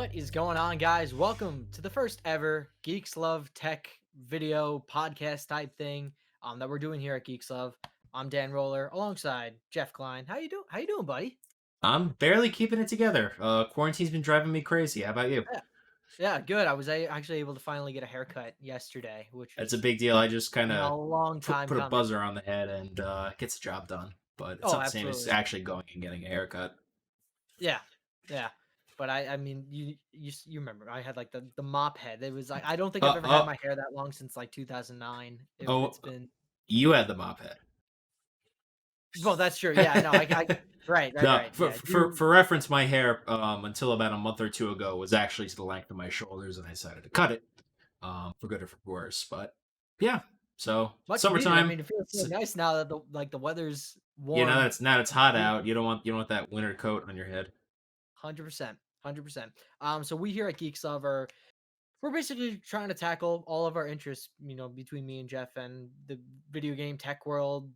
What is going on, guys? Welcome to the first ever Geeks Love Tech video podcast type thing that we're doing here at Geeks Love. I'm Dan Roller alongside Jeff Klein. How you doing? How you doing, buddy? I'm barely keeping it together. Quarantine's been driving me crazy. How about you? Yeah, yeah, good. I was actually able to finally get a haircut yesterday, which It's a was big deal. I just kind been a of long put time put a coming. buzzer on the head and gets the job done. But it's Oh, not the same as absolutely. actually going and getting a haircut. Yeah, yeah. But I mean, you remember I had like the mop head. It was like I don't think I've Uh, ever had uh, my hair that long since like 2009. oh, It's been. you had the mop Well, that's true. Yeah, no, I head. right, right, No, right. for, Yeah, for you for reference, my hair until about a month or two ago was actually to the length of my shoulders, and I decided to cut it for good or for worse. But yeah, so much needed. I summertime. mean, it feels so nice now that the weather's You know, warm. now that it's hot out. You don't want that winter coat on your head. 100%, 100%. So we here at Geeks Love we're basically trying to tackle all of our interests, between me and Jeff and the video game tech world,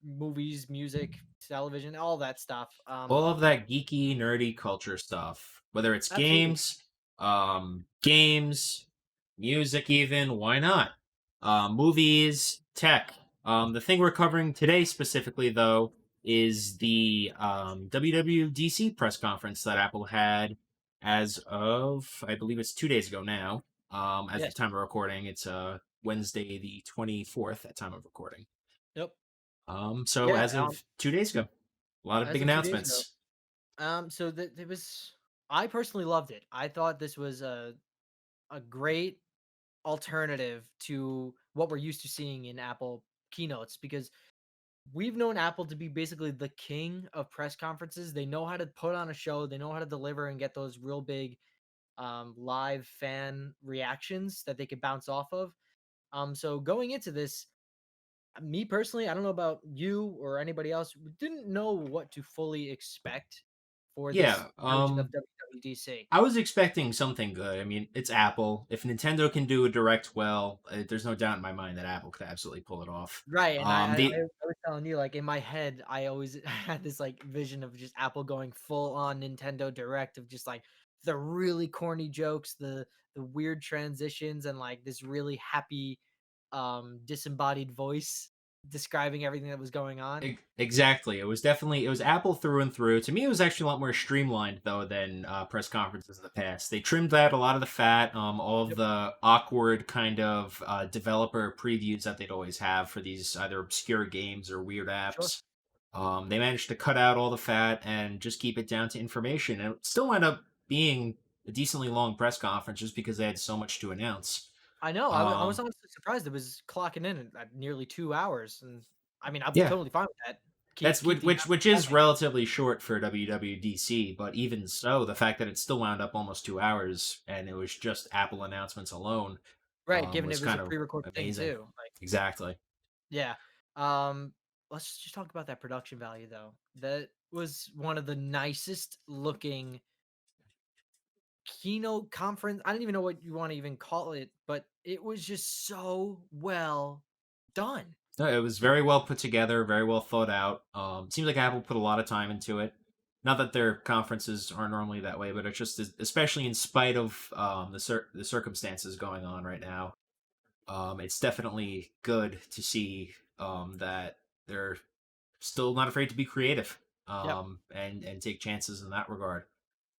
movies, music, television, all that stuff. All of that geeky, nerdy culture stuff, whether it's Absolutely. games, music, even why not? Movies, tech. The thing we're covering today specifically, though, is the WWDC press conference that Apple had as of, I believe it's 2 days ago now. As of Yes. the time of recording, it's Wednesday the 24th at time of recording. Yep. So Yeah. as of 2 days ago, a lot of As big of 2 days ago. announcements. So that it was. I personally loved it. I thought this was a great alternative to what we're used to seeing in Apple keynotes because we've known Apple to be basically the king of press conferences. They know how to put on a show, they know how to deliver and get those real big live fan reactions that they could bounce off of. So going into this, me personally, I don't know about you or anybody else, we didn't know what to fully expect for this Yeah, version of WWDC. I was expecting something good. I mean, it's Apple. If Nintendo can do a direct well, there's no doubt in my mind that Apple could absolutely pull it off. Right, and I The was telling you, like, in my head, I always had this, like, vision of just Apple going full on Nintendo Direct of just, like, the really corny jokes, the weird transitions, and, like, this really happy, disembodied voice describing everything that was going on. exactly, it was Apple through and through. To me, it was actually a lot more streamlined though than press conferences in the past. They trimmed out a lot of the fat, all of Yep, the awkward kind of developer previews that they'd always have for these either obscure games or weird sure. apps. They managed to cut out all the fat and just keep it down to information. And it still wound up being a decently long press conference just because they had so much to announce. I know, I was Um, honestly surprised it was clocking in at nearly 2 hours, and, I mean, I'm yeah, totally fine with that. that's Keep the which announcements is coming. relatively short for WWDC, but even so, the fact that it still wound up almost 2 hours and it was just Apple announcements alone Right, given was it was a kind of pre-recorded thing amazing. too, like. Exactly. Yeah. Um, let's just talk about that production value though. That was one of the nicest looking keynote conference. I don't even know what you want to even call it, but it was just so well done. No, it was very well put together, very well thought out. Seems like Apple put a lot of time into it. Not that their conferences are normally that way, but it's just especially in spite of the circumstances going on right now. It's definitely good to see that they're still not afraid to be creative Yep. and take chances in that regard.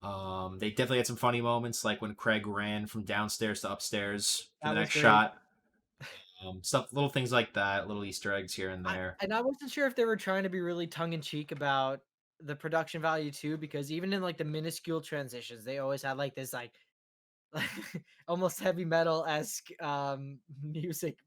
They definitely had some funny moments, like when Craig ran from downstairs to upstairs for the That was next great. shot. Stuff, little things like that, little Easter eggs here and there. I wasn't sure if they were trying to be really tongue in cheek about the production value too, because even in like the minuscule transitions, they always had like this like almost heavy metal esque music,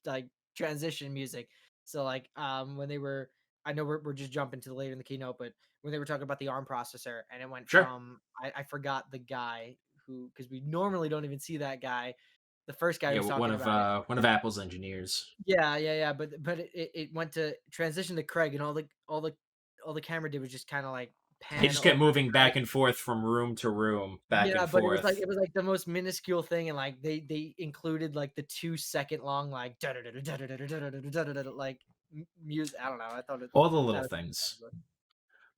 like transition music. So like when they were, I know we're just jumping to later in the keynote, but when they were talking about the ARM processor and it went Sure. from I forgot the guy who, because we normally don't even see that guy, the first guy who Yeah, was talking about it. one of Apple's engineers. Yeah, yeah, yeah. But it went to transition to Craig, and all the camera did was just kind of like They pan just kept over moving Craig. back and forth from room to room, back Yeah, and but it was like forth. it was like the most minuscule thing, and like they included like the 2 second long like like music. I don't know. I thought it All the little that was things.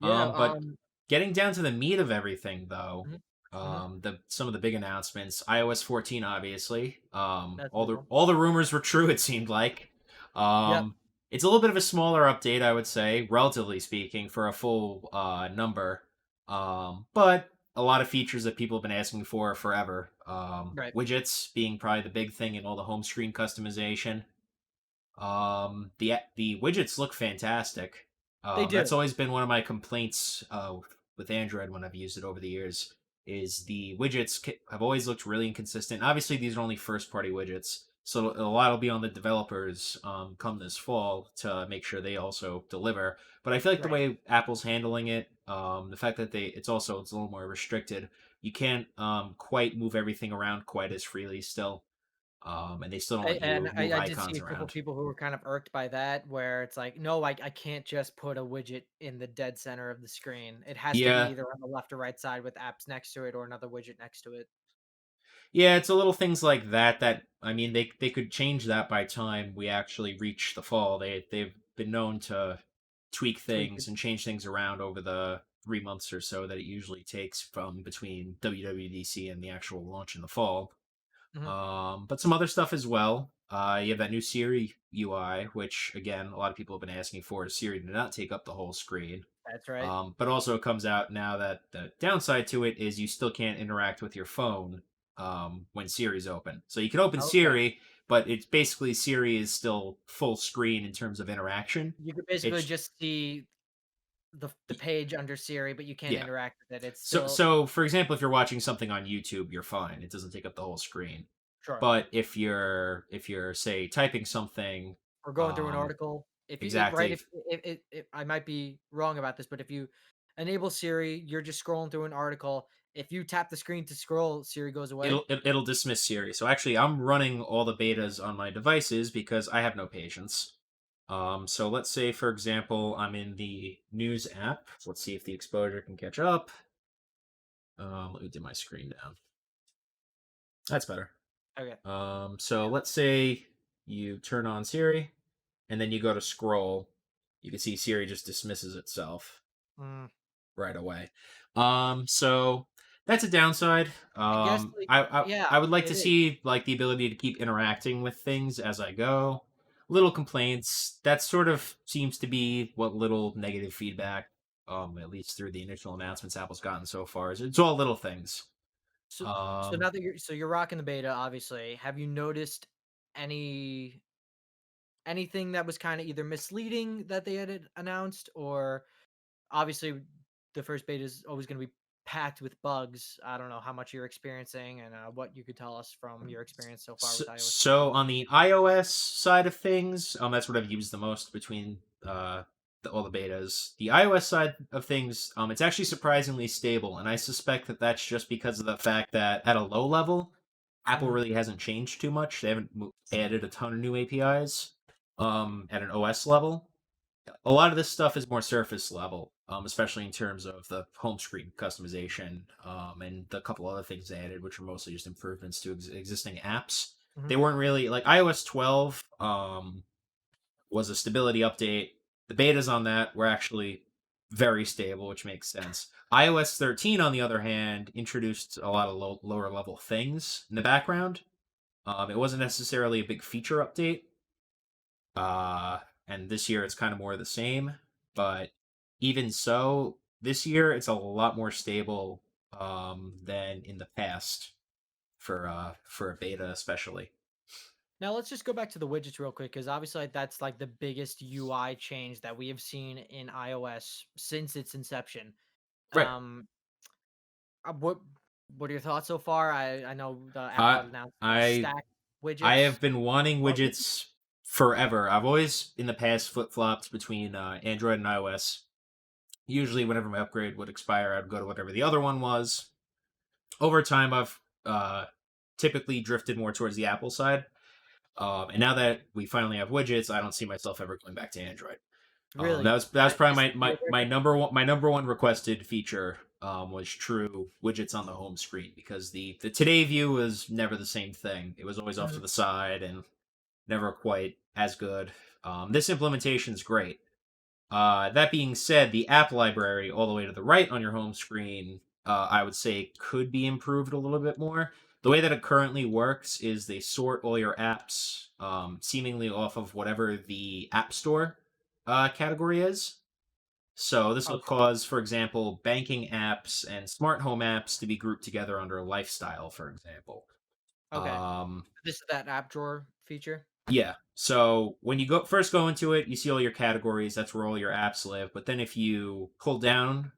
yeah. But getting down to the meat of everything, though, Mhm. Mhm. The some of the big announcements, iOS 14, obviously. That's a big one. All the rumors were true. It seemed like. Yep. It's a little bit of a smaller update, I would say, relatively speaking, for a full number. But a lot of features that people have been asking for forever. Right. Widgets being probably the big thing in all the home screen customization. The widgets look fantastic. They That's do. always been one of my complaints with Android when I've used it over the years. Is the widgets have always looked really inconsistent. Obviously, these are only first party widgets, so a lot will be on the developers come this fall to make sure they also deliver. But I feel like the Right. way Apple's handling it, the fact that it's a little more restricted. You can't quite move everything around quite as freely still, and they still don't let you move I did see icons a couple around. people who were kind of irked by that, where it's like, "No, I can't just put a widget in the dead center of the screen. It has to be Yeah, either on the left or right side with apps next to it or another widget next to it." yeah, it's a little things like that. That I mean, they could change that by time we actually reach the fall. They've been known to tweak Tweak it. things and change things around over the 3 months or so that it usually takes from between WWDC and the actual launch in the fall. Mhm. But some other stuff as well. You have that new Siri UI, which again, a lot of people have been asking for. Siri to not take up the whole screen. That's right. But also, it comes out now that the downside to it is you still can't interact with your phone when Siri's open. So you can open Okay. Siri, but it's basically Siri is still full screen in terms of interaction. You could basically It's just see the page under Siri, but you can't yeah. interact with it. It's So still so for example, if you're watching something on YouTube, you're fine. It doesn't take up the whole screen. sure. But if you're say typing something, Or going through an um, article. If you it right, exactly. if I might be wrong about this, but if you enable Siri, you're just scrolling through an article. If you tap the screen to scroll, Siri goes away? It'll dismiss Siri. So actually, I'm running all the betas on my devices because I have no patience. So let's say, for example, I'm in the news app. Let's see if the exposure can catch up. Let me dim my screen down. That's better. Okay. So Yeah. let's say you turn on Siri, and then you go to scroll. You can see Siri just dismisses itself Mm, right away. So that's a downside. I guess, like yeah, I would like to it is. see like the ability to keep interacting with things as I go. Little complaints. That sort of seems to be what little negative feedback, at least through the initial announcements Apple's gotten so far. Is it's all little things. So now that you're rocking the beta, obviously, have you noticed any anything that was kinda either misleading that they had announced, or obviously, the first beta is always gonna be packed with bugs. I don't know how much you're experiencing and, what you could tell us from your experience so far So, with iOS so 14. on the iOS side of things, that's what I've used the most between all the betas. The iOS side of things, it's actually surprisingly stable, and I suspect that that's just because of the fact that at a low level, Apple Mhm, really hasn't changed too much. They haven't added a ton of new APIs. At an OS level, a lot of this stuff is more surface level, especially in terms of the home screen customization, and the couple other things they added, which are mostly just improvements to existing apps. mhm. They weren't really like iOS 12 was a stability update. The betas on that were actually very stable, which makes sense. iOS 13, on the other hand, introduced a lot of lower level things in the background. It wasn't necessarily a big feature update, and this year it's kind of more of the same. But even so, this year it's a lot more stable than in the past for a beta, especially. Now let's just go back to the widgets real quick, because obviously like, that's like the biggest UI change that we have seen in iOS since its inception. Right. Um, uh, what what are your thoughts so far? I know the Apple I had announced I stack I widgets. have been wanting Love it. widgets forever. I've always in the past flip flopped between Android and iOS. Usually, whenever my upgrade would expire, I'd go to whatever the other one was. Over time, I've typically drifted more towards the Apple side. And now that we finally have widgets, I don't see myself ever going back to Android. Really, That was probably just a deal breaker. my number one requested feature was true widgets on the home screen because the today view was never the same thing. It was always off to Mhm. the side and never quite as good. This implementation is great. That being said, the app library all the way to the right on your home screen I would say could be improved a little bit more. The way that it currently works is they sort all your apps seemingly off of whatever the App Store category is. So this will Okay. cause, for example, banking apps and smart home apps to be grouped together under lifestyle, for example. Okay. Um, This is that app drawer feature? yeah. So when you go into it, you see all your categories. That's where all your apps live. But then if you pull down,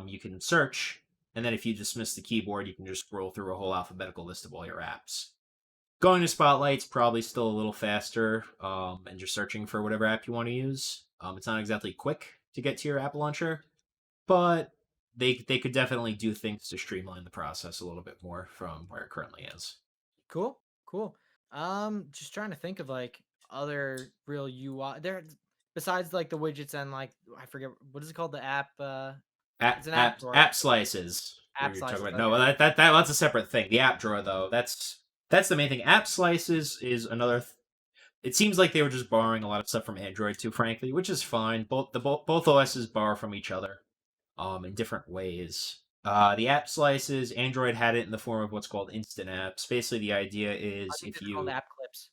you can search, and then if you dismiss the keyboard, you can just scroll through a whole alphabetical list of all your apps. Going to Spotlight's probably still a little faster, and just searching for whatever app you want to use. It's not exactly quick to get to your app launcher, but they could definitely do things to streamline the process a little bit more from where it currently is. Cool, cool. Just trying to think of like other real UI there besides like the widgets and like I forget what is it called? The app App it's an app app drawer. app slices. What App you're talking slices. about? No, Okay. well, that's a separate thing. The app drawer though, that's the main thing. App slices is another. It seems like they were just borrowing a lot of stuff from Android too, frankly, which is fine. Both OSs borrow from each other, in different ways. The app slices, Android had it in the form of what's called instant apps. Basically, the idea I is think if it's called you app clips.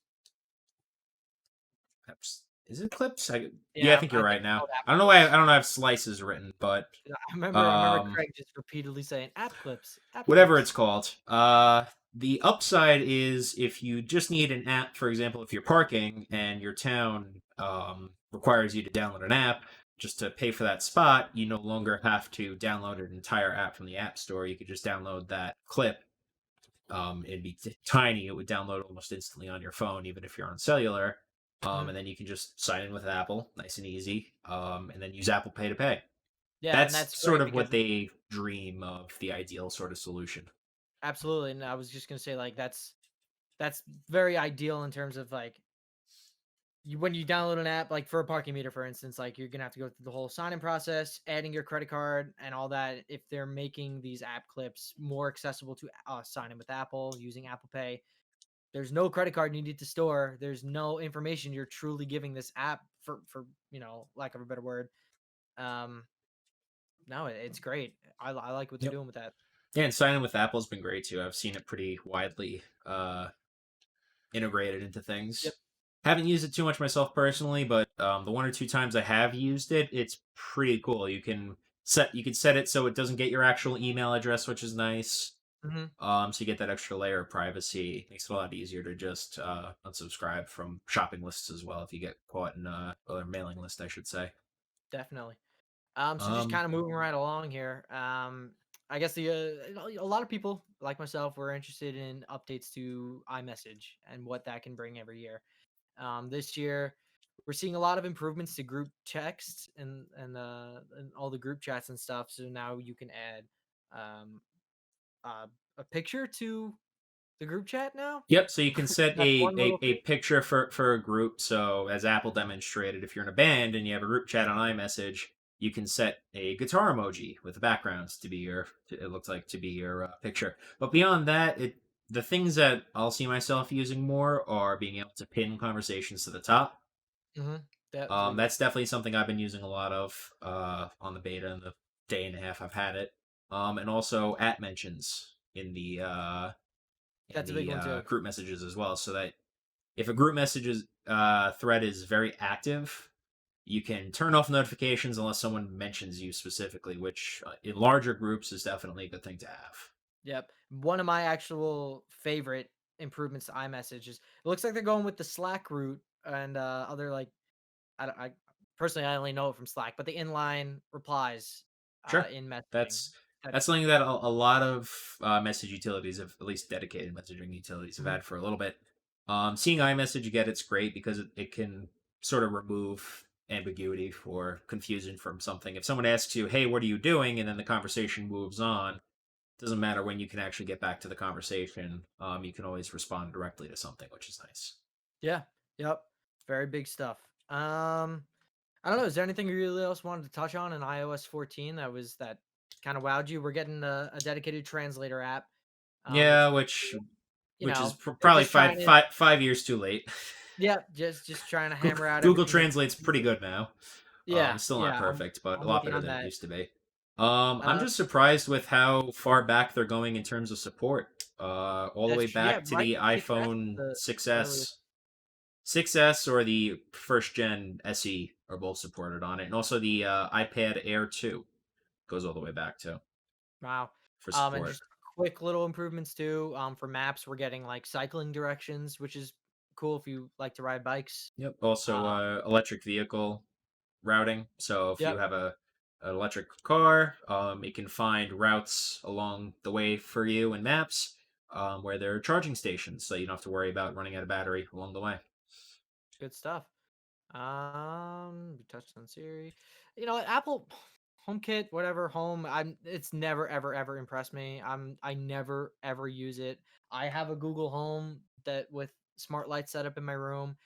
is it clips? Yeah, I Yeah, think I you're think right it's now. called app I don't know why clips. I don't have slices written, but Yeah, I remember um, Craig just repeatedly saying app clips, app whatever clips. it's called. The upside is if you just need an app, for example, if you're parking and your town requires you to download an app just to pay for that spot, you no longer have to download an entire app from the App Store. You could just download that clip. It'd be tiny. It would download almost instantly on your phone, even if you're on cellular. Mhm. And then you can just sign in with Apple, nice and easy, and then use Apple Pay to pay. Yeah, and That's that's sort great of because what they dream of, the ideal sort of solution. absolutely, and I was just gonna say like that's very ideal in terms of like you when you download an app, like for a parking meter, for instance, like you're gonna have to go through the whole sign-in process, adding your credit card and all that. If they're making these app clips more accessible to sign in with Apple using Apple Pay, there's no credit card needed to store. There's no information you're truly giving this app for lack of a better word. Um, no, it's great. I like what they're Yep. doing with that. Yeah, and signing with Apple's been great too. I've seen it pretty widely integrated into Yep. things. Haven't used it too much myself personally, but the one or two times I have used it, it's pretty cool. You can set it so it doesn't get your actual email address, which is nice. Hmm. So you get that extra layer of privacy. Makes it a lot easier to just unsubscribe from shopping lists as well if you get caught in a mailing list, I should say. Definitely. So just Um, kind of moving right along here. I guess a lot of people like myself were interested in updates to iMessage and what that can bring every year. This year, we're seeing a lot of improvements to group text and all the group chats and stuff. So now you can add um, uh, a picture to the group chat now. Yep. So you can set That's one little a thing. picture for a group. So as Apple demonstrated, if you're in a band and you have a group chat on iMessage, you can set a guitar emoji with the backgrounds to be your. It looks like to be your picture. But beyond that, the things that I'll see myself using more are being able to pin conversations to the top. Hmm. That's big. That's definitely something I've been using a lot of on the beta in the day and a half I've had it. And also at mentions in That's a big the one too. group messages as well, so that if a group messages thread is very active, you can turn off notifications unless someone mentions you specifically, which in larger groups is definitely a good thing to have. Yep. One of my actual favorite improvements to iMessage is it looks like they're going with the Slack route and other like I personally I only know it from Slack, but the inline replies Sure, in messaging. that's That that's something that a lot of message utilities have, at least dedicated messaging utilities, have mhm. had for a little bit. Seeing iMessage again, it's great because it can sort of remove ambiguity or confusion from something. If someone asks you, "Hey, what are you doing?" and then the conversation moves on, doesn't matter when you can actually get back to the conversation. You can always respond directly to something, which is nice. Yeah. Yep. Very big stuff. I don't know. Is there anything you really else wanted to touch on in iOS 14 that kind of wowed you? We're getting a dedicated translator app, which Yeah, looks which cool. You which is know, they're probably just trying to 5 years too late. yeah, just trying to hammer out Google everything they Translate's pretty good now. yeah, Still not yeah, perfect, but a I'm with lot you better on than it that. used to be. I'm Uh, just surprised with how far back they're going in terms of support. All the that's way true. Yeah, back to right. the The 6S is iPhone the earliest. 6S, 6S or the first gen SE are both supported on it, and also the iPad Air 2 goes all the way back to Wow. for And support. just quick little improvements too. For maps, we're getting like cycling directions, which is cool if you like to ride bikes. Yep. Also, Um, electric vehicle routing. So if you yep, have a an electric car, it can find routes along the way for you in maps where there are charging stations, so you don't have to worry about running out of battery along the way. good stuff. We touched on Siri. You know, Apple HomeKit, whatever home. It's never ever impressed me. I never ever use it. I have a Google Home that with smart lights set up in my room.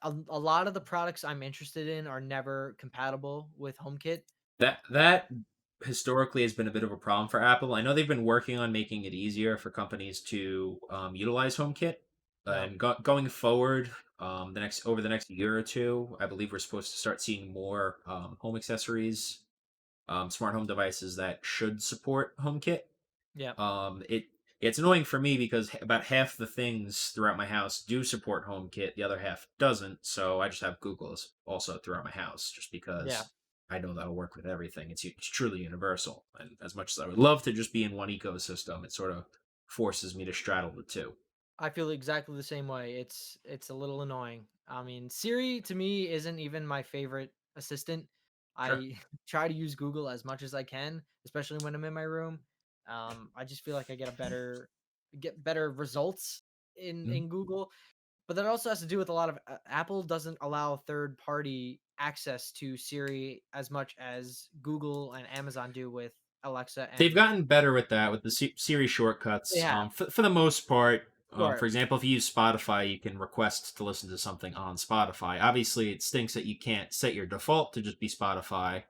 A lot of the products I'm interested in are never compatible with HomeKit. That historically has been a bit of a problem for Apple. I know they've been working on making it easier for companies to utilize HomeKit, Yeah, and going forward, the next over the next year or two, I believe we're supposed to start seeing more home accessories, smart home devices that should support HomeKit. yeah. It's annoying for me because about half the things throughout my house do support HomeKit, the other half doesn't. So I just have Google's also throughout my house, just Yeah. because I know that'll work with everything. It's truly universal, and as much as I would love to just be in one ecosystem, it sort of forces me to straddle the two. I feel exactly the same way. It's a little annoying. I mean, Siri to me isn't even my favorite assistant. Sure. I try to use Google as much as I can, especially when I'm in my room. I just feel like I get better results Mhm. in Google, but that also has to do with a lot of Apple doesn't allow third party access to Siri as much as Google and Amazon do with Alexa They've and gotten better with that with the Siri they shortcuts. have. For the most part, for Sure. example, if you use Spotify, you can request to listen to something on Spotify. Obviously, it stinks that you can't set your default to just be Spotify,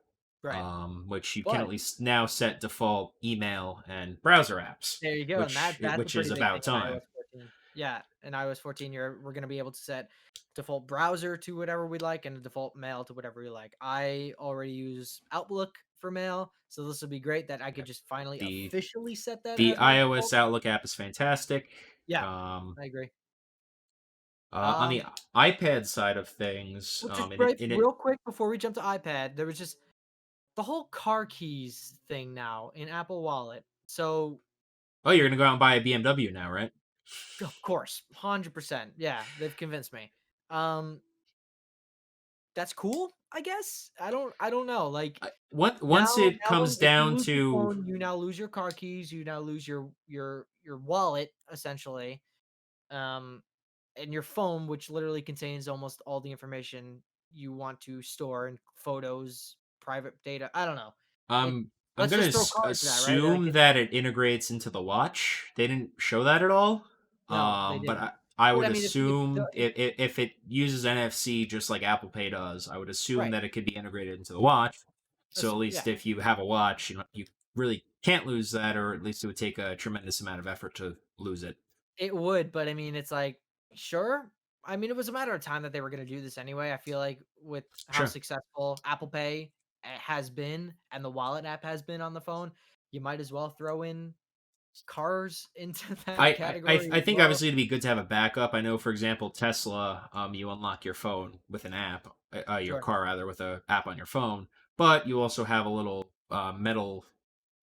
Right. which you can at But least now set default email and browser apps, there you go, and which that's a which is pretty big thing about in iOS time. 14. Yeah, in iOS 14, we're gonna be able to set default browser to whatever we like and the default mail to whatever we like. I already use Outlook for mail, so this would be great that I could just finally The officially set that the as my iOS default. Outlook app is fantastic. Yeah, Um, I agree. on the Um, iPad side of things, well, just in it right in it. real quick before we jump to iPad, there was just the whole car keys thing now in Apple Wallet. So, Oh, you're gonna go out and buy a BMW now, right? of course, 100%. Yeah, they've convinced me. Um, That's cool, I guess. I don't know, like, Once it comes if you down lose your to phone, you now lose your car keys, you now lose your wallet, essentially, um, and your phone, which literally contains almost all the information you want to store and photos, private data, I don't know. It I'm let's gonna just throw car into that, right? Like, assume that it integrates into the watch. They didn't show that at all. no, they But didn't. I But, would I mean, if assume the if it uses NFC just like Apple Pay does, I would assume right, that it could be integrated into the watch. So at yeah. least if you have a watch, you really can't lose that, or at least it would take a tremendous amount of effort to lose it. It would, but I mean, it's like, sure. I mean, it was a matter of time that they were gonna do this anyway. I feel like with how Sure. successful Apple Pay has been and the wallet app has been on the phone, you might as well throw in cars into that category I as think well. obviously it'd be good to have a backup. I know, for example, Tesla, you unlock your phone with an app, your Sure. car rather with a app on your phone, but you also have a little metal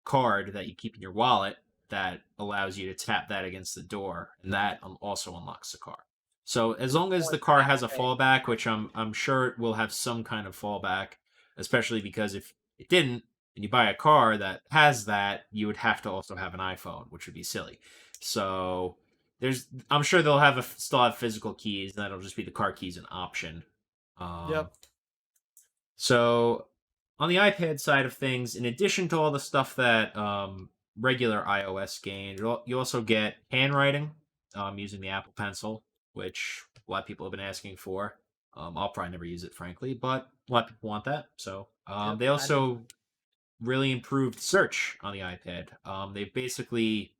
card that you keep in your wallet that allows you to tap that against the door, and that also unlocks the car. So as long as Or the car has Apple a Pay. fallback, which I'm sure it will have some kind of fallback, especially because if it didn't, and you buy a car that has that, you would have to also have an iPhone, which would be silly. So I'm sure they'll have still have physical keys, and that'll just be the car keys an option. Um, Yep. so on the iPad side of things, in addition to all the stuff that regular iOS gained, you also get handwriting using the Apple Pencil, which a lot of people have been asking for. I'll probably never use it, frankly, but a lot of people want that. So Yep. they I never also really improved search on the iPad. They've basically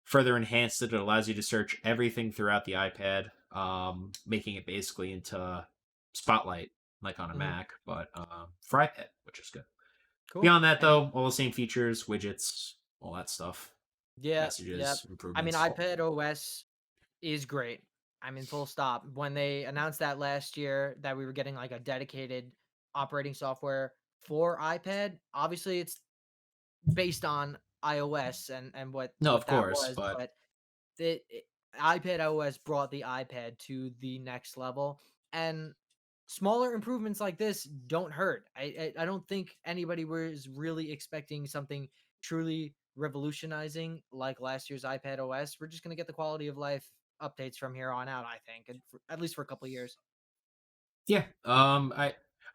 further enhanced it. It allows you to search everything throughout the iPad, making it basically into Spotlight, like on a mhm. Mac, but for iPad, which is good. Cool. Beyond that, And though, all the same features, widgets, all that stuff, yeah, yeah. messages, I mean, improvements. iPad OS is great. I mean, full stop. When they announced that last year that we were getting like a dedicated operating software for iPad, obviously it's based on iOS and No, of what that course, was, but but it iPad OS brought the iPad to the next level, and smaller improvements like this don't hurt. I don't think anybody was really expecting something truly revolutionizing like last year's iPad OS. We're just gonna get the quality of life updates from here on out, I think, and for, at least for a couple years. yeah,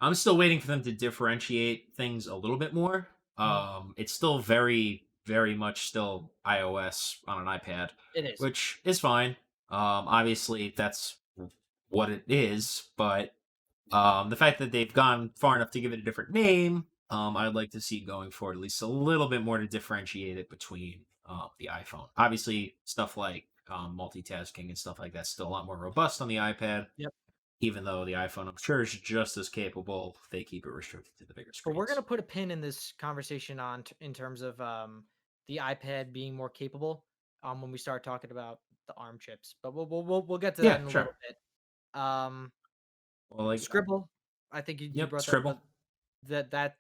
I'm still waiting for them to differentiate things a little bit more. Mhm. It's still very, very much still iOS on an iPad, It is. which is fine. Obviously that's what it is, but the fact that they've gone far enough to give it a different name, I'd like to see going forward at least a little bit more to differentiate it between the iPhone. Obviously, stuff like multitasking and stuff like that's still a lot more robust on the iPad, Yep. even though the iPhone, I'm sure, is just as capable. They keep it restricted to the bigger But we're gonna screens. put a pin in this conversation on in terms of the iPad being more capable when we start talking about the ARM chips. But we'll get to that Yeah, in a sure. little bit. Um, Well, like, Scribble, I think you yep, brought that scribble. that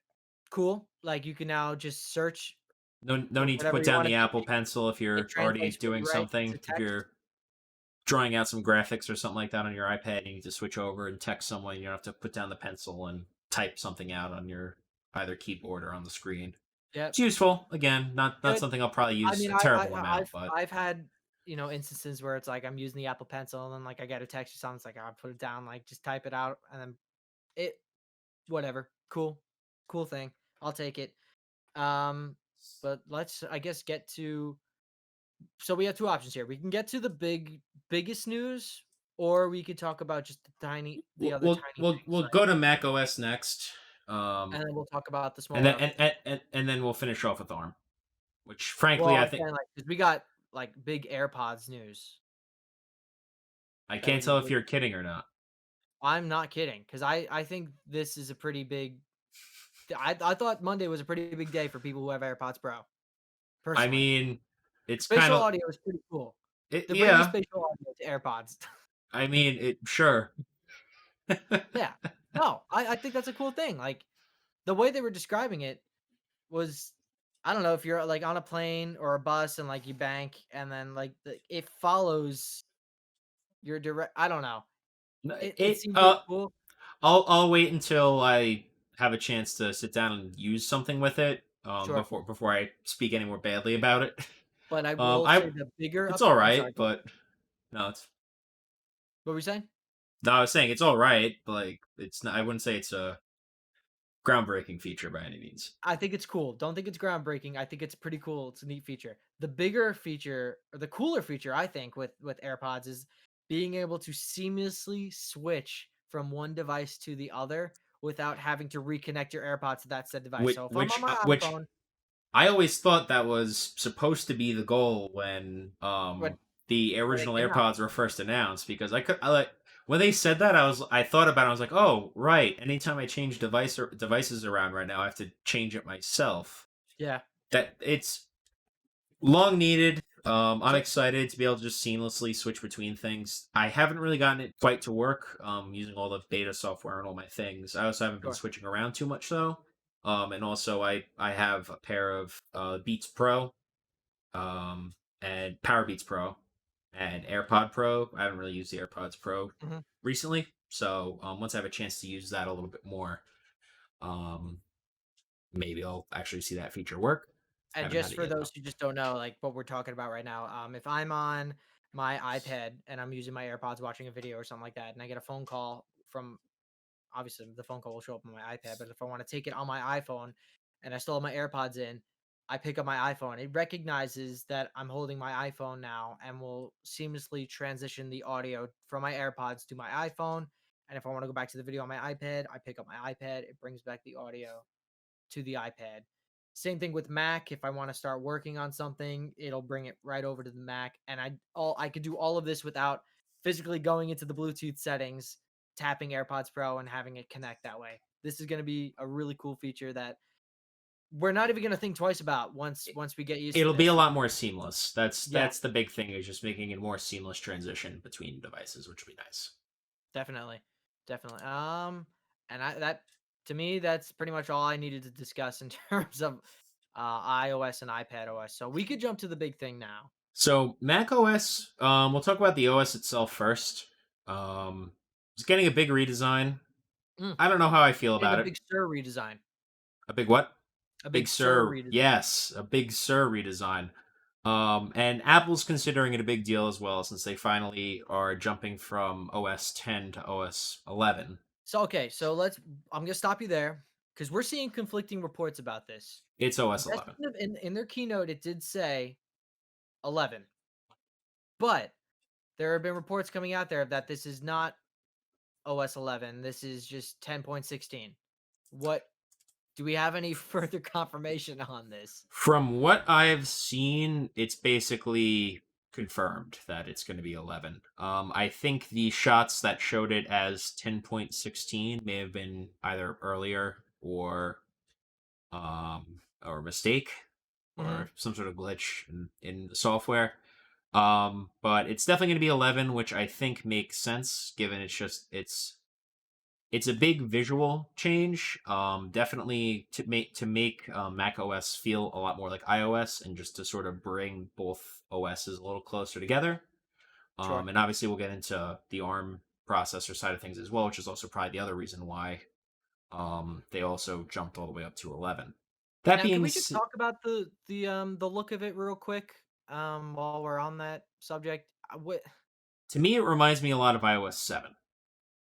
cool. Like you can now just search No for need to whatever put you down want the to Apple search. Pencil if It you're already translates what doing you write something. into If text. you're drawing out some graphics or something like that on your iPad, you need to switch over and text someone. You don't have to put down the pencil and type something out on your either keyboard or on the screen. Yep, It's useful. Again, not good. something I'll probably I use mean, a terrible amount, I've but had instances where it's like I'm using the Apple Pencil and then like I get a text or something. It's like I put it down, like just type it out, and then it whatever. Cool. Cool thing. I'll take it. Um, but let's I guess get to so we have two options here. We can get to the biggest news, or we could talk about just the we'll other we'll tiny we'll, things, we'll right? go to Mac OS next, And then we'll talk about the and smaller then updates. and then we'll finish off with ARM, which frankly Well, I I'm think saying like 'cause we got like big AirPods news I that we can't need tell if to. you're kidding or not. I'm not kidding because I think this is a pretty big. I thought Monday was a pretty big day for people who have AirPods Pro. I Personally, mean, it's kind spatial of audio is pretty cool. it, They're bringing yeah. spatial audio to AirPods. I mean, it sure. Yeah. No, I think that's a cool thing. Like the way they were describing it was I don't know if you're like on a plane or a bus and like you bank and then like it follows your direct. I don't know. No, It it seemed pretty cool. I'll wait until I have a chance to sit down and use something with it Sure, before I speak any more badly about it. but I will say I the bigger it's up. all I'm sorry. right, Go ahead. but no, it's What were we saying? no. I was saying it's all right, but like it's not. I wouldn't say it's a groundbreaking feature by any means. I think it's cool. Don't think it's groundbreaking. I think it's pretty cool. It's a neat feature. The bigger feature or the cooler feature I think with AirPods is being able to seamlessly switch from one device to the other without having to reconnect your AirPods to that said device. So if I'm on my Which iPhone, I always thought that was supposed to be the goal when when the when it original came out, AirPods were first announced because I like when they said that I thought about it I was like, "Oh, right. Anytime I change devices around right now, I have to change it myself." yeah. That it's long needed. I'm So excited to be able to just seamlessly switch between things. I haven't really gotten it quite to work using all the beta software and all my things. I also haven't been sure. switching around too much though. And also I have a pair of Beats Pro and Power Beats Pro and AirPod Pro. I haven't really used the AirPods Pro Mhm. recently, so once I have a chance to use that a little bit more, um, maybe I'll actually see that feature work. And Haven't had just it for yet those though. who just don't know, like what we're talking about right now, if I'm on my iPad and I'm using my AirPods watching a video or something like that, and I get a phone call from obviously the phone call will show up on my iPad, but if I want to take it on my iPhone and I still have my AirPods in, I pick up my iPhone. It recognizes that I'm holding my iPhone now and will seamlessly transition the audio from my AirPods to my iPhone. And if I want to go back to the video on my iPad, I pick up my iPad. It brings back the audio to the iPad. Same thing with Mac. If I want to start working on something, it'll bring it right over to the Mac. And I could do all of this without physically going into the Bluetooth settings, tapping AirPods Pro and having it connect that way. This is going to be a really cool feature that we're not even gonna think twice about once we get used to It'll be a this. lot more seamless. That's Yeah, that's the big thing, is just making a more seamless transition between devices, which would be nice. definitely, definitely. And that to me, that's pretty much all I needed to discuss in terms of iOS and iPad OS. So we could jump to the big thing now. So Mac OS, we'll talk about the OS itself first. It's getting a big redesign. Mm, I don't know how I feel getting a about it. Big Sur redesign. A big what? A Big Big Sur Sur, redesign. yes, a Big Sur redesign. And Apple's considering it a big deal as well, since they finally are jumping from OS 10 to OS 11. So okay, so I'm gonna stop you there because we're seeing conflicting reports about this. It's OS Yes, 11. in their keynote, it did say 11, but there have been reports coming out there that this is not OS 11. This is just 10.16. What do we have any further confirmation on this? From what I've seen, it's basically confirmed that it's going to be 11. I think the shots that showed it as 10.16 may have been either earlier or a mistake Hmm. or some sort of glitch in the software. But it's definitely going to be 11, which I think makes sense given it's a big visual change. Definitely to make Mac OS feel a lot more like iOS, and just to sort of bring both OSs a little closer together. Sure. And obviously we'll get into the ARM processor side of things as well, which is also probably the other reason why they also jumped all the way up to 11. That Now, can being we just s- talk about the look of it real quick? While we're on that subject, what to me, it reminds me a lot of iOS 7.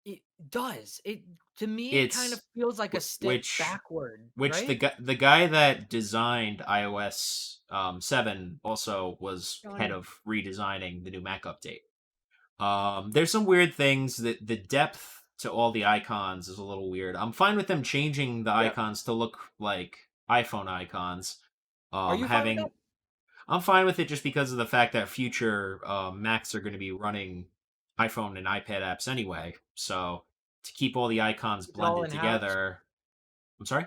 it does it to me, it kind of It's feels like a wh- step which backward, which right? the guy that designed iOS 7 also was head Johnny. of redesigning the new Mac update. There's some weird things that the depth to all the icons is a little weird. I'm fine with them changing the Yep. icons to look like iPhone icons. Are you fine with that? Having I'm fine with it just because of the fact that future Macs are going to be running iPhone and iPad apps anyway. So to keep all the icons Keep it all blended in house. together, I'm sorry.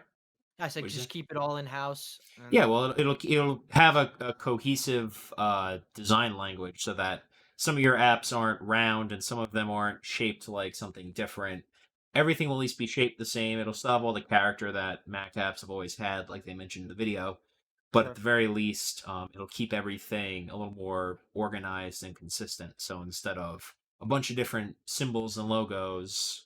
I said What did you just say? keep it all in house Yeah, and well, it'll have a cohesive design language, so that some of your apps aren't round and some of them aren't shaped like something different. Everything will at least be shaped the same. It'll still have all the character that Mac apps have always had, like they mentioned in the video. But at sure. the very least, it'll keep everything a little more organized and consistent. So instead of a bunch of different symbols and logos,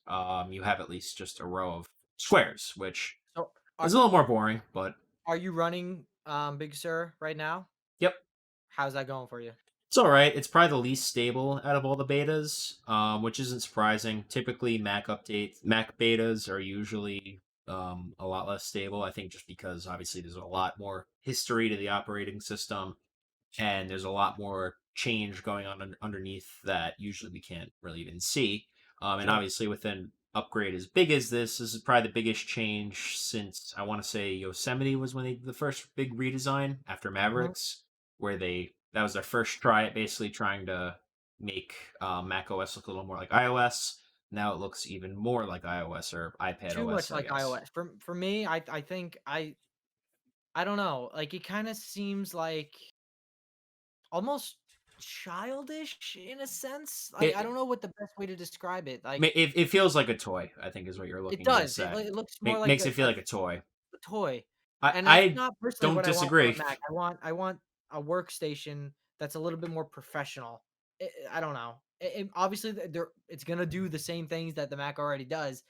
you have at least just a row of squares, which So is are a little more boring, but are you running Big Sur right now? yep. How's that going for you? It's all right. It's probably the least stable out of all the betas, which isn't surprising. Typically, Mac betas are usually a lot less stable. I think just because obviously there's a lot more history to the operating system, and there's a lot more change going on underneath that usually we can't really even see. And Sure. obviously, with an upgrade as big as this is probably the biggest change since I want to say Yosemite was when they did the first big redesign after Mhm. Mavericks, where they that was their first try at basically trying to make Mac OS look a little more like iOS. Now it looks even more like iOS or iPad Too OS, much I like guess. iOS. For me, I think I don't know. Like it kind of seems like almost childish in a sense. Like I It don't know what the best way to describe it. Like it feels like a toy, I think is what you're it looking to does. It say. it looks more like Makes it feel like a toy. a toy. I And that's I not personally don't what I want from disagree. a Mac. I want a workstation that's a little bit more professional. I don't know. Obviously, it's gonna do the same things that the Mac already does,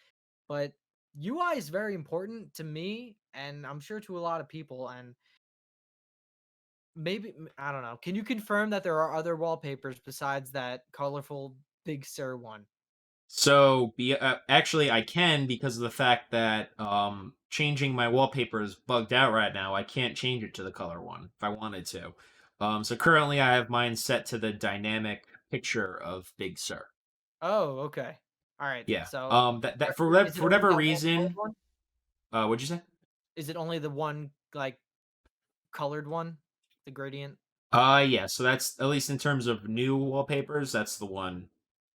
but UI is very important to me, and I'm sure to a lot of people. And maybe I don't know. Can you confirm that there are other wallpapers besides that colorful Big Sur one? Actually, I can, because of the fact that changing my wallpaper is bugged out right now. I can't change it to the color one if I wanted to. So currently I have mine set to the dynamic picture of Big Sur. Oh, okay. All right. Yeah. So, That is for it only whatever that one colored reason, one? what'd you say? Is it only the one like colored one, the gradient? Yeah. So that's, at least in terms of new wallpapers, that's the one.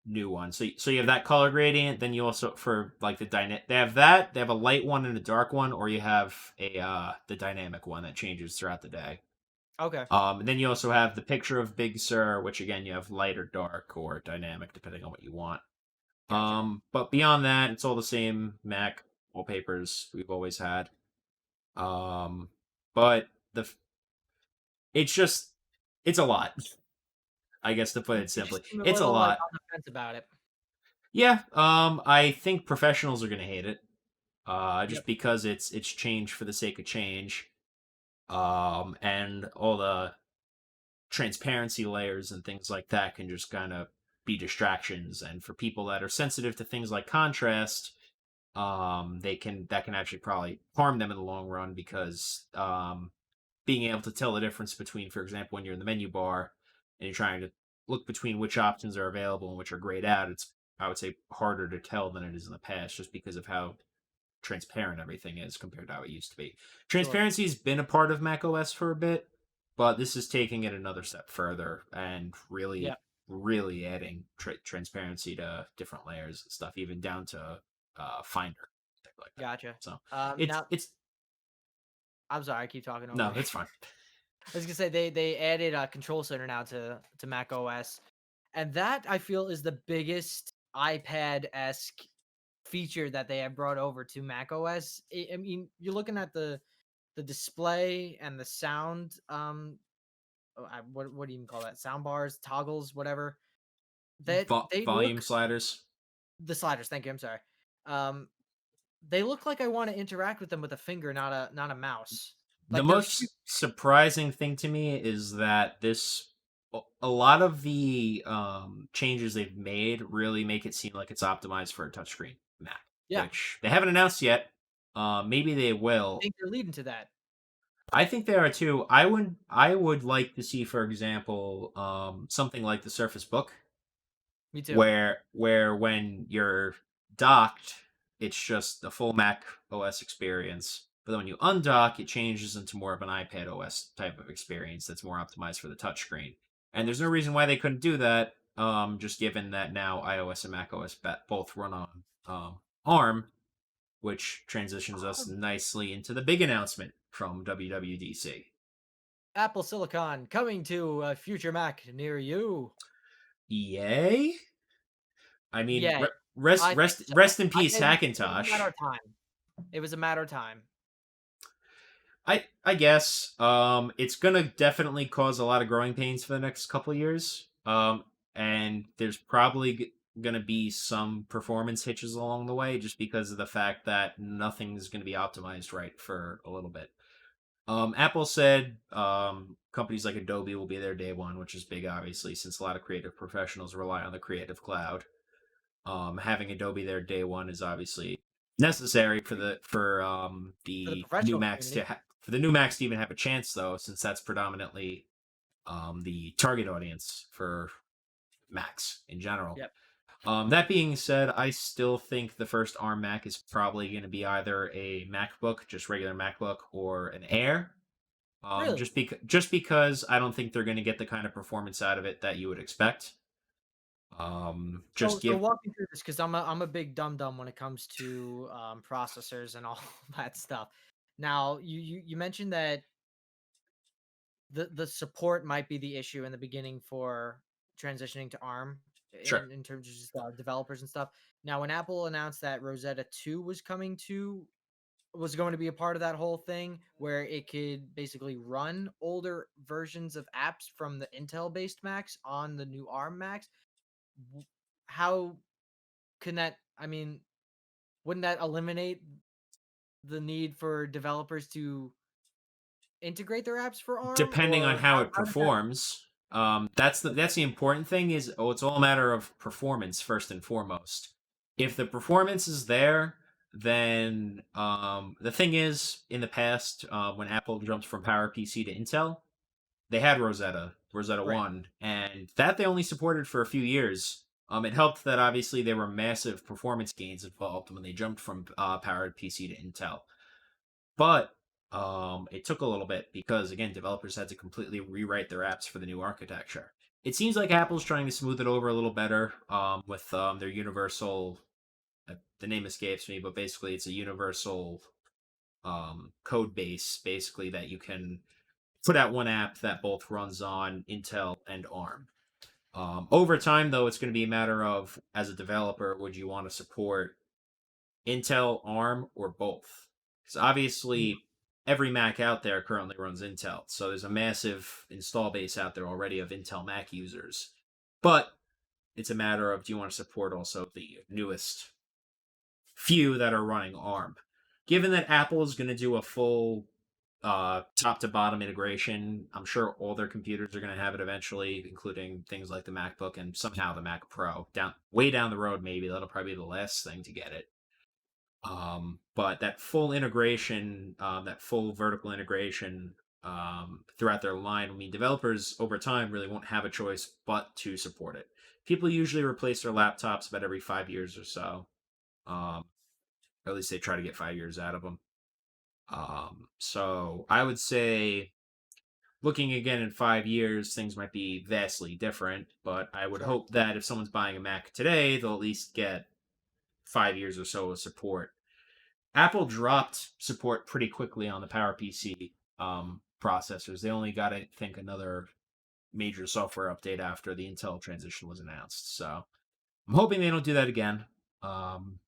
new one. So you have that color gradient. Then you also for like the dynamic. They have that. They have a light one and a dark one, or you have a the dynamic one that changes throughout the day. Okay, And then you also have the picture of Big Sur, which again you have light or dark or dynamic depending on what you want. gotcha. But beyond that, it's all the same Mac wallpapers we've always had. Um, but it's just it's a lot. I guess to put it You just simply, seem a it's a little, like, lot. on the fence about it. Yeah. I think professionals are gonna hate it. Yep, Just because it's change for the sake of change. And all the transparency layers and things like that can just kind of be distractions. And for people that are sensitive to things like contrast, they can that can actually probably harm them in the long run because being able to tell the difference between, for example, when you're in the menu bar and you're trying to look between which options are available and which are grayed out, it's I would say harder to tell than it is in the past, just because of how transparent everything is compared to how it used to be. sure. Transparency's been a part of macOS for a bit, but this is taking it another step further and Yeah, really adding transparency to different layers and stuff, even down to Finder, things like that. gotcha. So Now it's I'm sorry, I keep talking over no, you. it's fine. I was gonna say they added a control center now to Mac OS, and that I feel is the biggest iPad-esque feature that they have brought over to Mac OS. I mean, you're looking at the display and the sound. What do you even call that? Sound bars, toggles, whatever. That they Volume look sliders. the sliders. Thank you. I'm sorry. Um, they look like I want to interact with them with a finger, not a mouse. The Like they're huge. most surprising thing to me is that a lot of the changes they've made really make it seem like it's optimized for a touchscreen Mac, Yeah, which they haven't announced yet. Maybe they I will. think they're leading to that. I think they are too. I would like to see, for example, something like the Surface Book, Me too. where when you're docked, it's just a full Mac OS experience. But then when you undock, it changes into more of an iPad OS type of experience that's more optimized for the touchscreen. And there's no reason why they couldn't do that. Just given that now iOS and Mac OS both run on ARM, which transitions us nicely into the big announcement from WWDC. Apple Silicon coming to a future Mac near you. Yay! I mean, Yeah, I think so. rest in I peace, it was a matter Hackintosh. of time. It was a matter of time. I guess it's gonna definitely cause a lot of growing pains for the next couple of years. And there's probably gonna be some performance hitches along the way, just because of the fact that nothing's gonna be optimized right for a little bit. Apple said companies like Adobe will be there day one, which is big, obviously, since a lot of creative professionals rely on the Creative Cloud. Having Adobe there day one is obviously necessary for For the the new professional Macs community. for the new Macs to even have a chance, though, since that's predominantly the target audience for Macs in general. Yep. That being said, I still think the first ARM Mac is probably going to be either a MacBook, just regular MacBook, or an Air. Really? Just because I don't think they're going to get the kind of performance out of it that you would expect. So Just so give walk me through this because I'm a big dum dum when it comes to processors and all that stuff. Now you mentioned that the support might be the issue in the beginning for transitioning to ARM sure. in terms of just developers and stuff. Now, when Apple announced that Rosetta 2 was going to be a part of that whole thing where it could basically run older versions of apps from the Intel based Macs on the new ARM Macs. How can that, I mean, wouldn't that eliminate the need for developers to integrate their apps for ARM Depending on or how it how does that performs. That's the important thing is it's all a matter of performance first and foremost. If the performance is there, then the thing is in the past when Apple jumped from PowerPC to Intel, they had Rosetta right? 1, and that they only supported for a few years. It helped that obviously there were massive performance gains involved when they jumped from PowerPC to Intel. But it took a little bit because again, developers had to completely rewrite their apps for the new architecture. it seems like Apple's trying to smooth it over a little better with their universal. The name escapes me, but basically it's a universal code base, basically that you can put out one app that both runs on Intel and ARM. Over time, though, it's going to be a matter of, as a developer, would you want to support Intel, ARM, or both? Because Mm, obviously, every Mac out there currently runs Intel, so there's a massive install base out there already of Intel Mac users. But it's a matter of, do you want to support also the newest few that are running ARM? Given that Apple is going to do a full top to bottom integration, I'm sure all their computers are going to have it eventually, including things like the MacBook and somehow the Mac Pro. Down way down the road, maybe that'll probably be the last thing to get it. But that full integration, that full vertical integration throughout their line, I mean, developers over time really won't have a choice but to support it. People usually replace their laptops about every 5 years or so. Um, or at least they try to get 5 years out of them. So I would say looking again in 5 years, things might be vastly different, but I would sure. hope that if someone's buying a Mac today, they'll at least get 5 years or so of support. Apple dropped support pretty quickly on the PowerPC processors. They only got, I think, another major software update after the Intel transition was announced. So I'm hoping they don't do that again. Um,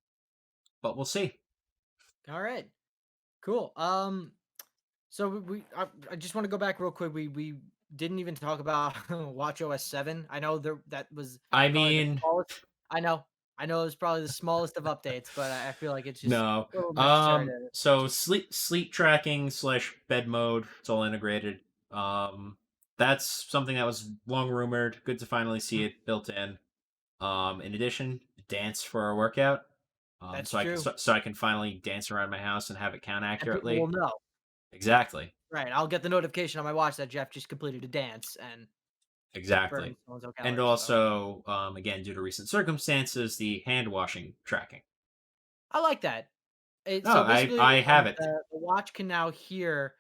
but we'll see. All right. Cool. So I just want to go back real quick. We didn't even talk about Watch OS 7. I know that was I probably the mean, smallest. I know. I know it was probably the smallest of updates, but I feel like it's just no. a little necessary to So just sleep tracking slash bed mode. It's all integrated. That's something that was long rumored. Good to finally see mm, it built in. In addition, dance for a workout. that's true. So I can finally dance around my house and have it count And people will accurately. know. Exactly. Right. I'll get the notification on my watch that Jeff just completed a dance and Exactly. burned so and so And calories. So also, again, due to recent circumstances, the hand washing tracking. I like that. No, So I basically, I have it. the watch can now hear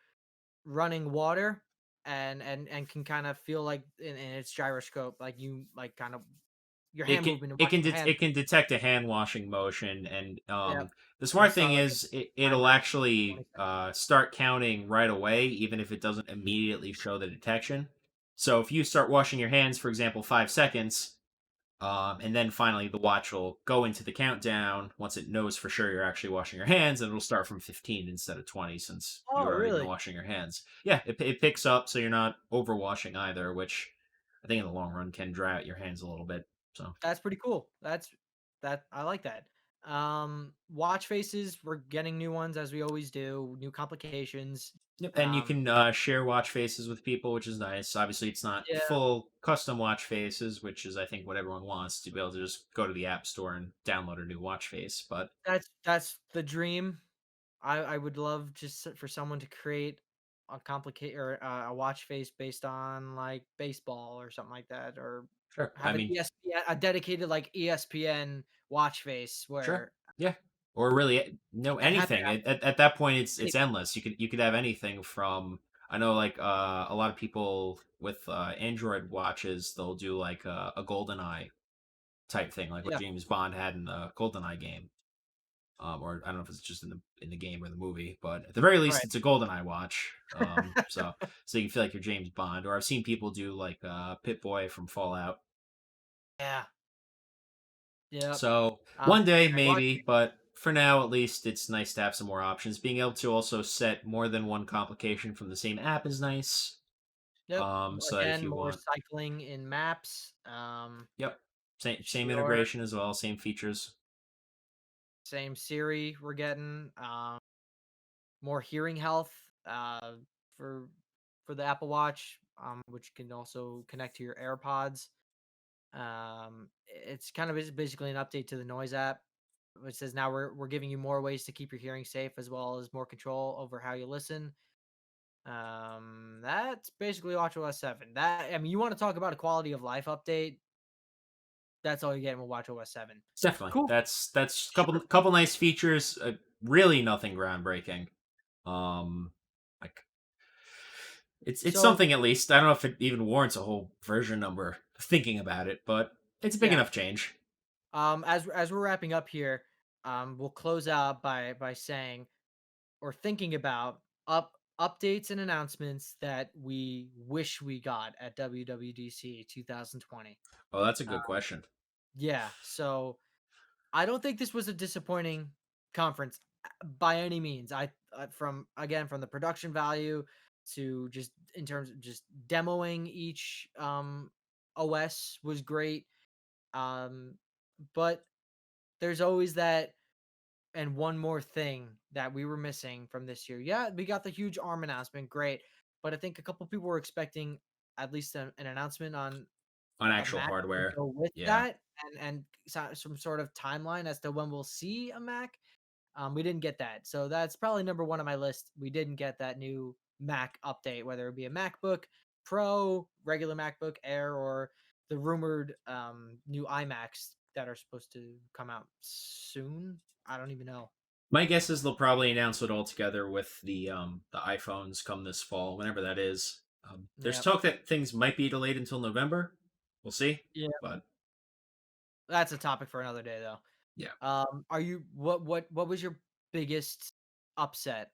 running water and can kind of feel like in its gyroscope, like you like kind of your hand movement and watching your hand. It can detect a hand washing motion, and Yep. the And smart thing start like a is it'll timer. 20 actually seconds. start counting right away, even if it doesn't immediately show the detection. So if you start washing your hands, for example, 5 seconds, and then finally the watch will go into the countdown once it knows for sure you're actually washing your hands, and it'll start from 15 instead of 20 since you've Oh, already been really? washing your hands. Yeah, it picks up so you're not overwashing either, which I think in the long run can dry out your hands a little bit. So. That's pretty cool. That I like that. Watch faces, we're getting new ones as we always do, new complications. Yep, and you Um, can share watch faces with people, which is nice. Obviously, it's not yeah, full custom watch faces, which is I think what everyone wants to be able to just go to the app store and download a new watch face. But that's the dream. I would love just for someone to create a complicate or a watch face based on like baseball or something like that, or sure, I have an mean, ESPN a dedicated like ESPN watch face sure, where yeah, or really no and have anything. it At that point, it's anything. endless. You could have anything from I know like a lot of people with Android watches they'll do like a golden eye type thing, like what Yeah, James Bond had in the GoldenEye game. Or I don't know if it's just in the game or the movie, but at the very least, right. it's a GoldenEye watch. So you can feel like you're James Bond. Or I've seen people do like Pit Boy from Fallout. Yeah, yep. So one day Great watch maybe, face. but for now at least, it's nice to have some more options. Being able to also set more than one complication from the same app is nice. Yep. So that if Again, you more want, cycling in maps. yep, same Sure. integration as well, same features. Same Siri we're getting. More hearing health for for the Apple Watch, which can also connect to your AirPods. It's kind of basically an update to the Noise app, which says now we're giving you more ways to keep your hearing safe as well as more control over how you listen. That's basically WatchOS 7. That I mean, you want to talk about a quality of life update? That's all you get with WatchOS 7. Definitely, Cool. that's Sure. couple nice features. Really nothing groundbreaking. Um, like It's So something at least. I don't know if it even warrants a whole version number thinking about it, but it's a big yeah, enough change. as we're wrapping up here, we'll close out by saying or thinking about updates and announcements that we wish we got at WWDC 2020. Oh, that's a Uh, good question. yeah, so I don't think this was a disappointing conference by any means. From again from the production value to just in terms of just demoing each OS was great. Um, but there's always that and one more thing that we were missing from this year. Yeah, we got the huge ARM announcement, great. But I think a couple people were expecting at least an announcement on On a actual Mac to hardware. go with Yeah. that and some sort of timeline as to when we'll see a Mac. We didn't get that. So that's probably number one on my list. We didn't get that new Mac update, whether it be a MacBook Pro, regular MacBook Air, or the rumored new iMacs that are supposed to come out soon. I don't even know. My guess is they'll probably announce it all together with the iPhones come this fall, whenever that is. There's Yeah. talk that things might be delayed until November. We'll see. Yeah. But That's a topic for another day though. yeah. Are you what was your biggest upset?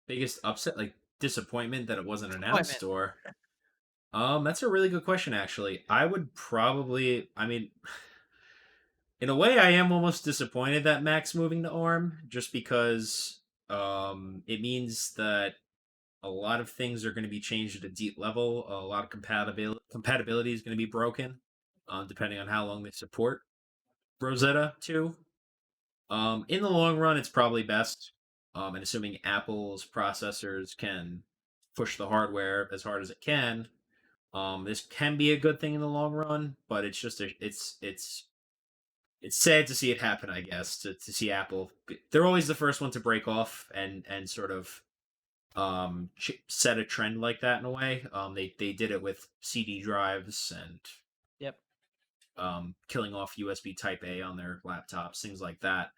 Biggest upset, like disappointment that it wasn't Disappointment. announced, or that's a really good question actually. I would probably I mean in a way I am almost disappointed that Mac's moving to ARM just because it means that a lot of things are going to be changed at a deep level. A lot of compatibility is going to be broken, depending on how long they support Rosetta 2. In the long run, it's probably best, and assuming Apple's processors can push the hardware as hard as it can, this can be a good thing in the long run. But it's just it's sad to see it happen. I guess to see Apple. They're always the first one to break off and sort of set a trend like that in a way. They did it with CD drives and Yep. killing off USB Type A on their laptops, things like that.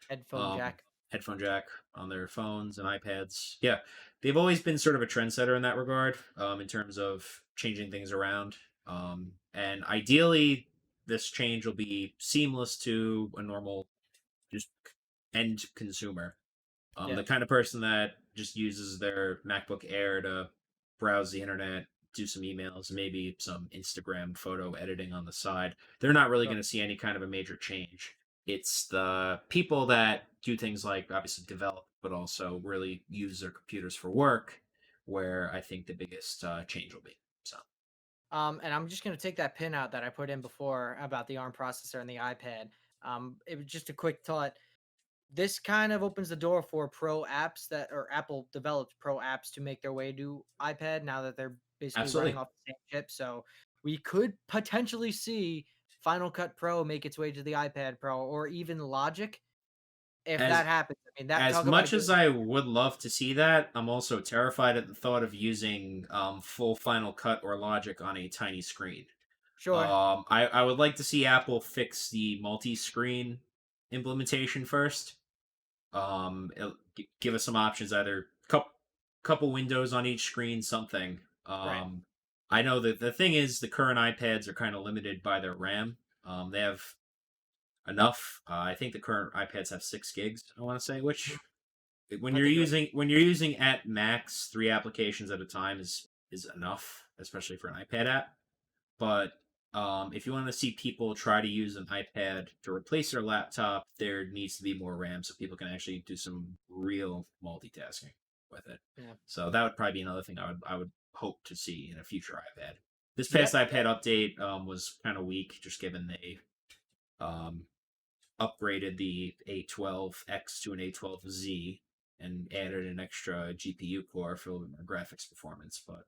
Headphone Um, jack. headphone jack on their phones and iPads. Yeah, they've always been sort of a trendsetter in that regard, in terms of changing things around. And ideally, this change will be seamless to a normal just end consumer. Yeah. The kind of person that just uses their MacBook Air to browse the internet, do some emails, maybe some Instagram photo editing on the side. They're not really Sure. going to see any kind of a major change. It's the people that do things like obviously develop, but also really use their computers for work, where I think the biggest change will be. So And I'm just gonna take that pin out that I put in before about the ARM processor and the iPad. It was just a quick thought. This kind of opens the door for pro apps that or Apple developed pro apps to make their way to iPad now that they're basically running absolutely. off the same chip. So we could potentially see Final Cut Pro make its way to the iPad Pro or even Logic if that As happens. I mean, that as talk about a much game as I changer. would love to see that, I'm also terrified at the thought of using full Final Cut or Logic on a tiny screen. Sure. I would like to see Apple fix the multi-screen implementation first. Give us some options, either couple windows on each screen, something. Right. I know that the thing is the current iPads are kind of limited by their RAM. They have enough. I think the current iPads have 6 gigs. I want to say, which I think you're right. when you're using at max 3 applications at a time is enough, especially for an iPad app. But if you want to see people try to use an iPad to replace their laptop, there needs to be more RAM so people can actually do some real multitasking with it. Yeah. So that would probably be another thing I would hope to see in a future iPad. This past Yep. iPad update was kind of weak, just given they um, upgraded the A12X to an A12Z and added an extra GPU core for a little bit more graphics performance. But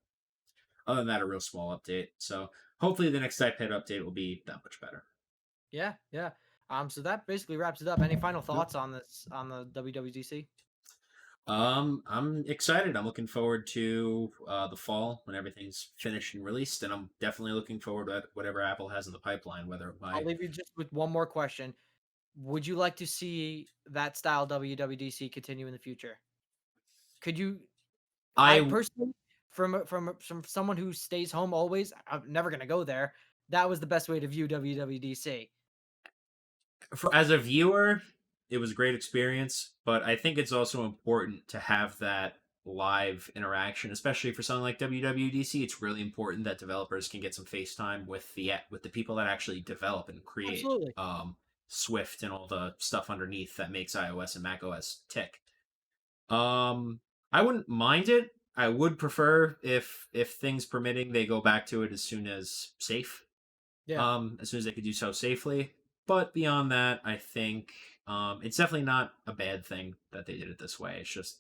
other than that, a real small update. So hopefully the next iPad update will be that much better. Yeah. Yeah. So that basically wraps it up. Any final Yep. thoughts on this on the WWDC? I'm excited. I'm looking forward to the fall when everything's finished and released, and I'm definitely looking forward to whatever Apple has in the pipeline. Whether I'll by leave you just with one more question. Would you like to see that style WWDC continue in the future? Could you I I personally from someone who stays home always, I'm never gonna go there. That was the best way to view WWDC. As a viewer, it was a great experience, but I think it's also important to have that live interaction, especially for something like WWDC. It's really important that developers can get some FaceTime with the people that actually develop and create Absolutely. Swift and all the stuff underneath that makes iOS and macOS tick. Um, I wouldn't mind it. I would prefer if things permitting they go back to it as soon as safe. Yeah. As soon as they could do so safely. But beyond that, I think it's definitely not a bad thing that they did it this way. It's just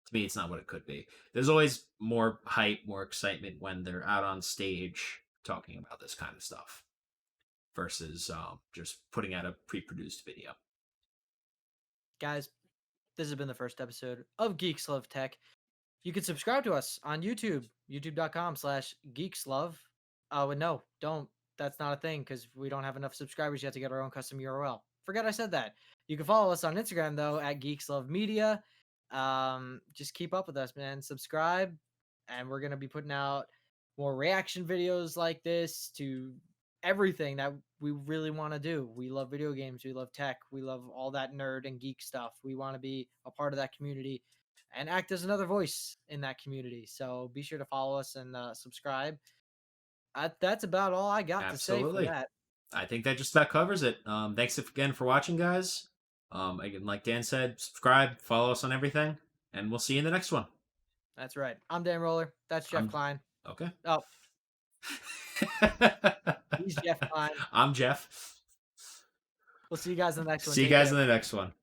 to me, it's not what it could be. There's always more hype, more excitement when they're out on stage talking about this kind of stuff versus just putting out a pre-produced video. Guys, this has been the first episode of Geeks Love Tech. You can subscribe to us on YouTube, youtube.com/geekslove. Oh, and no, don't. That's not a thing because we don't have enough subscribers yet to get our own custom URL. Forget I said that. You can follow us on Instagram though at Geeks Love Media. Just keep up with us, man. Subscribe, and we're gonna be putting out more reaction videos like this to everything that we really want to do. We love video games, we love tech, we love all that nerd and geek stuff. We want to be a part of that community and act as another voice in that community. So be sure to follow us and subscribe. That's about all I got to say for Absolutely. that. I think that just about covers it. Thanks again for watching, guys. Again, like Dan said, subscribe, follow us on everything, and we'll see you in the next one. That's right. I'm Dan Roller. That's Jeff I'm Klein. okay. Oh, he's Jeff Klein. I'm Jeff. We'll see you guys in the next one. See you Take guys in care. the next one.